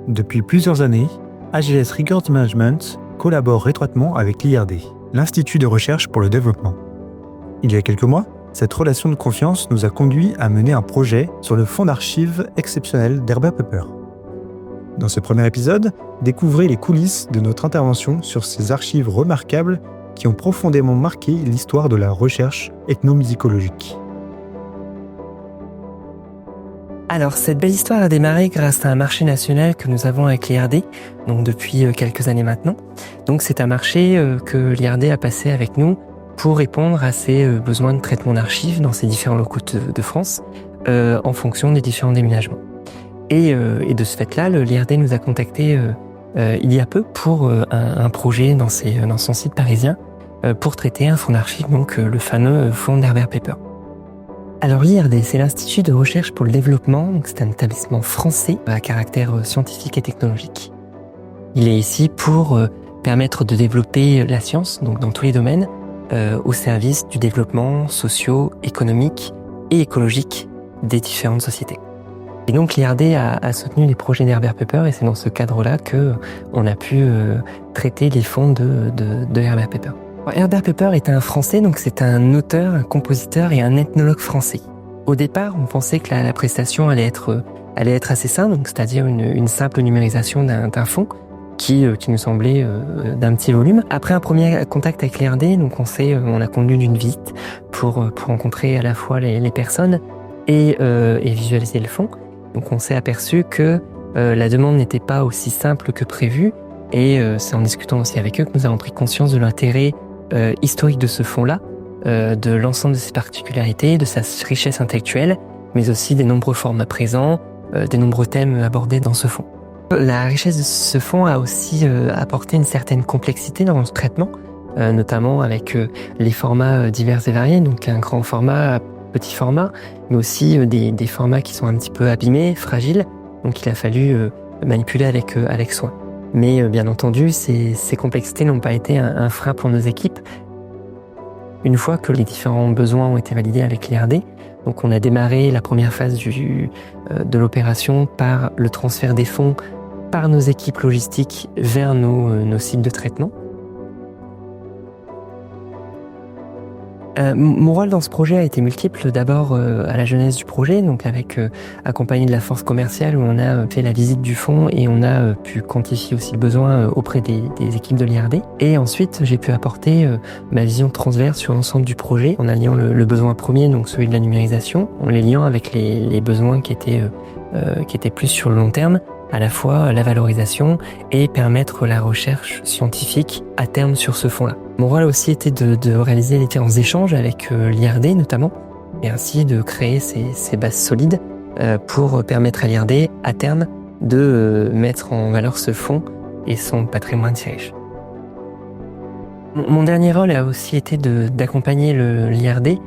Depuis plusieurs années, AGS Records Management collabore étroitement avec l'IRD, l'Institut de recherche pour le développement. Il y a quelques mois, cette relation de confiance nous a conduit à mener un projet sur le fonds d'archives exceptionnel d'Herbert Pepper. Dans ce premier épisode, découvrez les coulisses de notre intervention sur ces archives remarquables qui ont profondément marqué l'histoire de la recherche ethnomusicologique. Alors, cette belle histoire a démarré grâce à un marché national que nous avons avec l'IRD, donc depuis quelques années maintenant. Donc, c'est un marché que l'IRD a passé avec nous pour répondre à ses besoins de traitement d'archives dans ses différents locaux de France, en fonction des différents déménagements. Et de ce fait-là, l'IRD nous a contactés il y a peu pour un projet dans son site parisien pour traiter un fonds d'archives, donc le fameux fonds d'Herbert Pepper. Alors l'IRD, c'est l'Institut de recherche pour le développement, donc c'est un établissement français à caractère scientifique et technologique. Il est ici pour permettre de développer la science, donc dans tous les domaines, au service du développement socio-économique et écologique des différentes sociétés. Et donc l'IRD a soutenu les projets d'Herbert Pepper et c'est dans ce cadre-là qu'on a pu traiter les fonds de Herbert Pepper. Herbert Pepper est un Français, donc c'est un auteur, un compositeur et un ethnologue français. Au départ, on pensait que la prestation allait être assez simple, donc c'est-à-dire une simple numérisation d'un fonds qui nous semblait d'un petit volume. Après un premier contact avec l'IRD, donc on a conduit d'une visite pour rencontrer à la fois les personnes et visualiser le fonds. Donc on s'est aperçu que la demande n'était pas aussi simple que prévu et c'est en discutant aussi avec eux que nous avons pris conscience de l'intérêt historique de ce fonds-là, de l'ensemble de ses particularités, de sa richesse intellectuelle, mais aussi des nombreux formats présents, des nombreux thèmes abordés dans ce fonds. La richesse de ce fonds a aussi apporté une certaine complexité dans ce traitement, notamment avec les formats divers et variés, donc un grand format, petit format, mais aussi des formats qui sont un petit peu abîmés, fragiles, donc il a fallu manipuler avec soin. Mais bien entendu, ces complexités n'ont pas été un frein pour nos équipes. Une fois que les différents besoins ont été validés avec l'IRD, donc on a démarré la première phase de l'opération par le transfert des fonds par nos équipes logistiques vers nos sites de traitement. Mon rôle dans ce projet a été multiple. D'abord à la genèse du projet, donc avec accompagné de la force commerciale où on a fait la visite du fonds et on a pu quantifier aussi le besoin auprès des équipes de l'IRD. Et ensuite, j'ai pu apporter ma vision transverse sur l'ensemble du projet en alliant le besoin premier, donc celui de la numérisation, en les liant avec les besoins qui étaient plus sur le long terme, à la fois la valorisation et permettre la recherche scientifique à terme sur ce fonds-là. Mon rôle aussi était de réaliser les différents échanges avec l'IRD notamment, et ainsi de créer ces bases solides pour permettre à l'IRD à terme de mettre en valeur ce fonds et son patrimoine si riche. Mon dernier rôle a aussi été d'accompagner l'IRD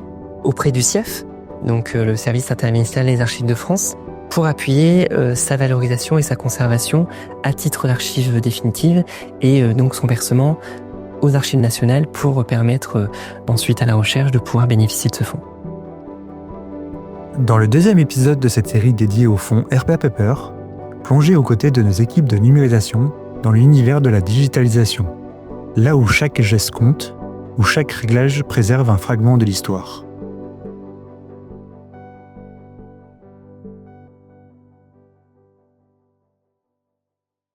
auprès du CIEF, donc le Service interministériel des archives de France, pour appuyer sa valorisation et sa conservation à titre d'archives définitives et donc son versement aux archives nationales pour permettre ensuite à la recherche de pouvoir bénéficier de ce fonds. Dans le deuxième épisode de cette série dédiée au fonds Herbert Pepper, plongez aux côtés de nos équipes de numérisation dans l'univers de la digitalisation, là où chaque geste compte, où chaque réglage préserve un fragment de l'histoire.